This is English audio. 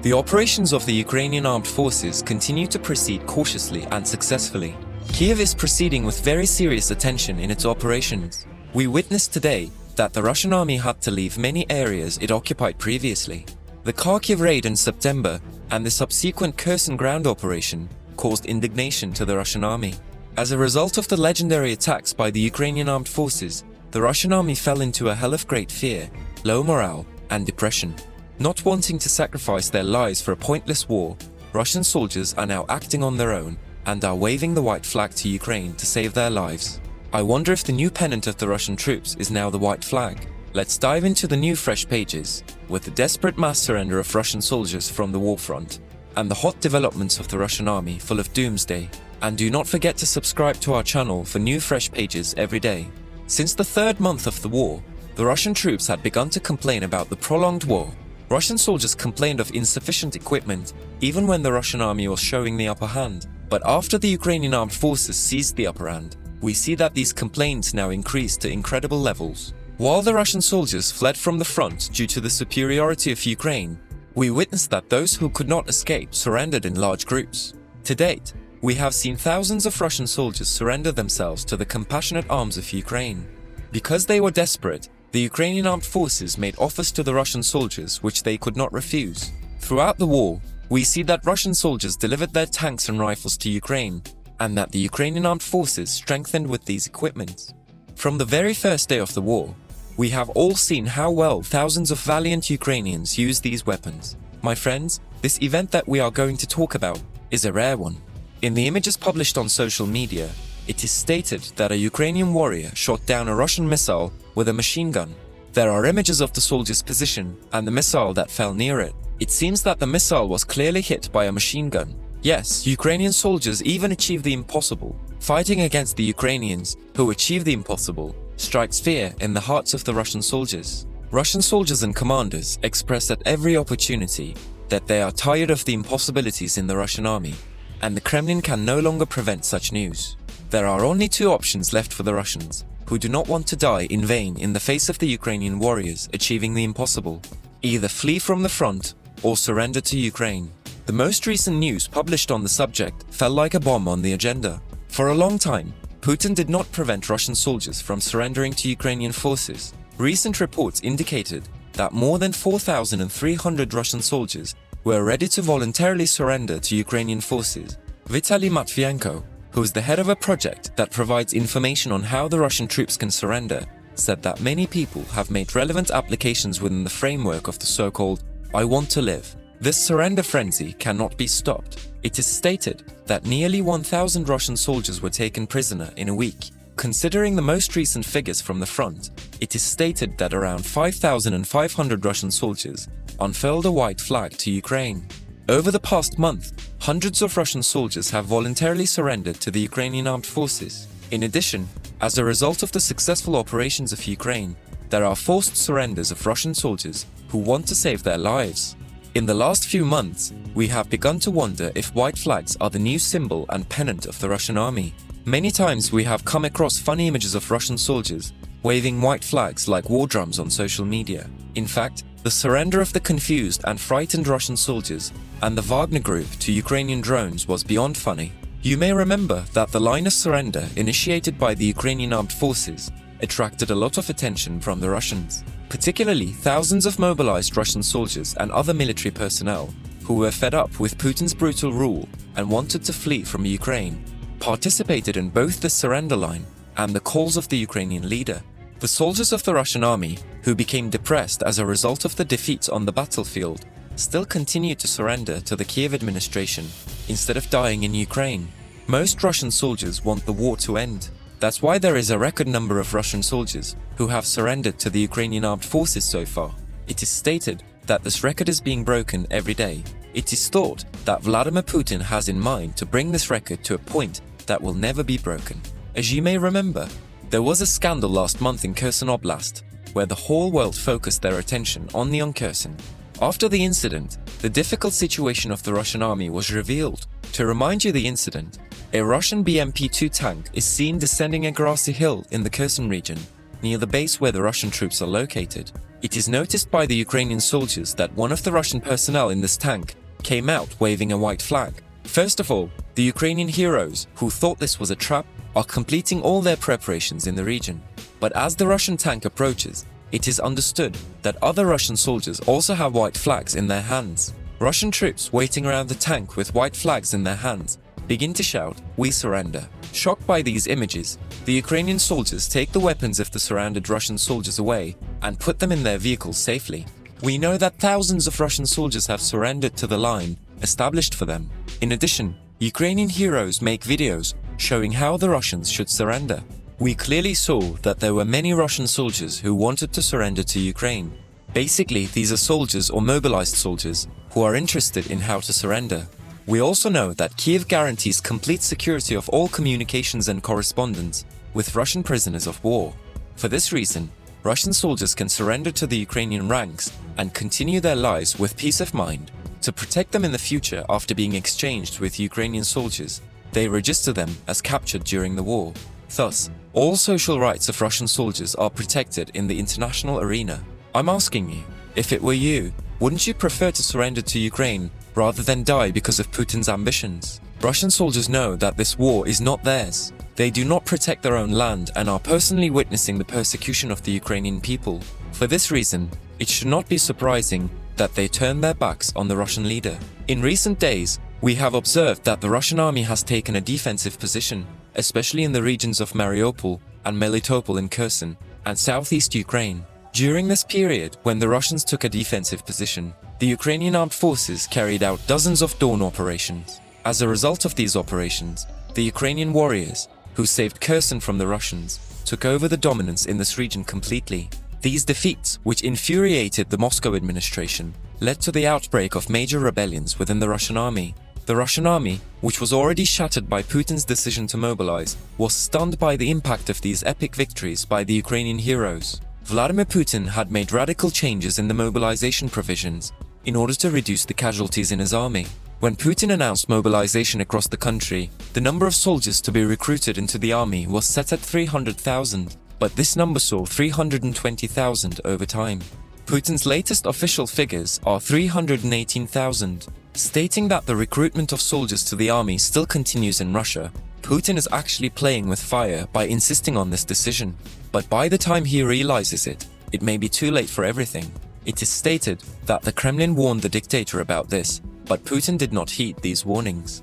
The operations of the Ukrainian armed forces continue to proceed cautiously and successfully. Kiev is proceeding with very serious attention in its operations. We witnessed today that the Russian army had to leave many areas it occupied previously. The Kharkiv raid in September and the subsequent Kherson ground operation caused indignation to the Russian army. As a result of the legendary attacks by the Ukrainian armed forces, the Russian army fell into a hell of great fear, low morale, and depression. Not wanting to sacrifice their lives for a pointless war, Russian soldiers are now acting on their own and are waving the white flag to Ukraine to save their lives. I wonder if the new pennant of the Russian troops is now the white flag. Let's dive into the new fresh pages, with the desperate mass surrender of Russian soldiers from the war front, and the hot developments of the Russian army full of doomsday. And do not forget to subscribe to our channel for new fresh pages every day. Since the third month of the war, the Russian troops had begun to complain about the prolonged war. Russian soldiers complained of insufficient equipment, even when the Russian army was showing the upper hand. But after the Ukrainian armed forces seized the upper hand, we see that these complaints now increased to incredible levels. While the Russian soldiers fled from the front due to the superiority of Ukraine, we witnessed that those who could not escape surrendered in large groups. To date, we have seen thousands of Russian soldiers surrender themselves to the compassionate arms of Ukraine. Because they were desperate, the Ukrainian armed forces made offers to the Russian soldiers which they could not refuse. Throughout the war, we see that Russian soldiers delivered their tanks and rifles to Ukraine, and that the Ukrainian armed forces strengthened with these equipments. From the very first day of the war, we have all seen how well thousands of valiant Ukrainians use these weapons. My friends, this event that we are going to talk about is a rare one. In the images published on social media, it is stated that a Ukrainian warrior shot down a Russian missile with a machine gun. There are images of the soldier's position and the missile that fell near it. It seems that the missile was clearly hit by a machine gun. Yes, Ukrainian soldiers even achieved the impossible. Fighting against the Ukrainians, who achieved the impossible, strikes fear in the hearts of the Russian soldiers. Russian soldiers and commanders express at every opportunity that they are tired of the impossibilities in the Russian army, and the Kremlin can no longer prevent such news. There are only two options left for the Russians, who do not want to die in vain in the face of the Ukrainian warriors achieving the impossible. Either flee from the front or surrender to Ukraine. The most recent news published on the subject fell like a bomb on the agenda. For a long time, Putin did not prevent Russian soldiers from surrendering to Ukrainian forces. Recent reports indicated that more than 4,300 Russian soldiers were ready to voluntarily surrender to Ukrainian forces. Vitaly Matvienko, who is the head of a project that provides information on how the Russian troops can surrender, said that many people have made relevant applications within the framework of the so-called "I want to live." This surrender frenzy cannot be stopped. It is stated that nearly 1,000 Russian soldiers were taken prisoner in a week. Considering the most recent figures from the front, it is stated that around 5,500 Russian soldiers unfurled a white flag to Ukraine. Over the past month, hundreds of Russian soldiers have voluntarily surrendered to the Ukrainian armed forces. In addition, as a result of the successful operations of Ukraine, there are forced surrenders of Russian soldiers who want to save their lives. In the last few months, we have begun to wonder if white flags are the new symbol and pennant of the Russian army. Many times we have come across funny images of Russian soldiers waving white flags like war drums on social media. In fact, the surrender of the confused and frightened Russian soldiers and the Wagner group to Ukrainian drones was beyond funny. You may remember that the line of surrender initiated by the Ukrainian armed forces attracted a lot of attention from the Russians, particularly thousands of mobilized Russian soldiers and other military personnel who were fed up with Putin's brutal rule and wanted to flee from Ukraine, participated in both the surrender line and the calls of the Ukrainian leader. The soldiers of the Russian army, who became depressed as a result of the defeats on the battlefield, still continue to surrender to the Kiev administration instead of dying in Ukraine. Most Russian soldiers want the war to end. That's why there is a record number of Russian soldiers who have surrendered to the Ukrainian armed forces so far. It is stated that this record is being broken every day. It is thought that Vladimir Putin has in mind to bring this record to a point that will never be broken. As you may remember, there was a scandal last month in Kherson Oblast, where the whole world focused their attention on the Kherson. After the incident, the difficult situation of the Russian army was revealed. To remind you the incident, a Russian BMP-2 tank is seen descending a grassy hill in the Kherson region, near the base where the Russian troops are located. It is noticed by the Ukrainian soldiers that one of the Russian personnel in this tank came out waving a white flag. First of all, the Ukrainian heroes, who thought this was a trap, are completing all their preparations in the region. But as the Russian tank approaches, it is understood that other Russian soldiers also have white flags in their hands. Russian troops waiting around the tank with white flags in their hands begin to shout, "We surrender." Shocked by these images, the Ukrainian soldiers take the weapons of the surrounded Russian soldiers away and put them in their vehicles safely. We know that thousands of Russian soldiers have surrendered to the line established for them. In addition, Ukrainian heroes make videos showing how the Russians should surrender. We clearly saw that there were many Russian soldiers who wanted to surrender to Ukraine. Basically, these are soldiers or mobilized soldiers who are interested in how to surrender. We also know that Kiev guarantees complete security of all communications and correspondence with Russian prisoners of war. For this reason, Russian soldiers can surrender to the Ukrainian ranks and continue their lives with peace of mind. To protect them in the future after being exchanged with Ukrainian soldiers, they register them as captured during the war. Thus, all social rights of Russian soldiers are protected in the international arena. I'm asking you, if it were you, wouldn't you prefer to surrender to Ukraine rather than die because of Putin's ambitions? Russian soldiers know that this war is not theirs. They do not protect their own land and are personally witnessing the persecution of the Ukrainian people. For this reason, it should not be surprising that they turn their backs on the Russian leader. In recent days, we have observed that the Russian army has taken a defensive position, especially in the regions of Mariupol and Melitopol in Kherson and southeast Ukraine. During this period, when the Russians took a defensive position, the Ukrainian armed forces carried out dozens of dawn operations. As a result of these operations, the Ukrainian warriors, who saved Kherson from the Russians, took over the dominance in this region completely. These defeats, which infuriated the Moscow administration, led to the outbreak of major rebellions within the Russian army. The Russian army, which was already shattered by Putin's decision to mobilize, was stunned by the impact of these epic victories by the Ukrainian heroes. Vladimir Putin had made radical changes in the mobilization provisions in order to reduce the casualties in his army. When Putin announced mobilization across the country, the number of soldiers to be recruited into the army was set at 300,000, but this number saw 320,000 over time. Putin's latest official figures are 318,000, stating that the recruitment of soldiers to the army still continues in Russia. Putin is actually playing with fire by insisting on this decision, but by the time he realizes it, it may be too late for everything. It is stated that the Kremlin warned the dictator about this, but Putin did not heed these warnings.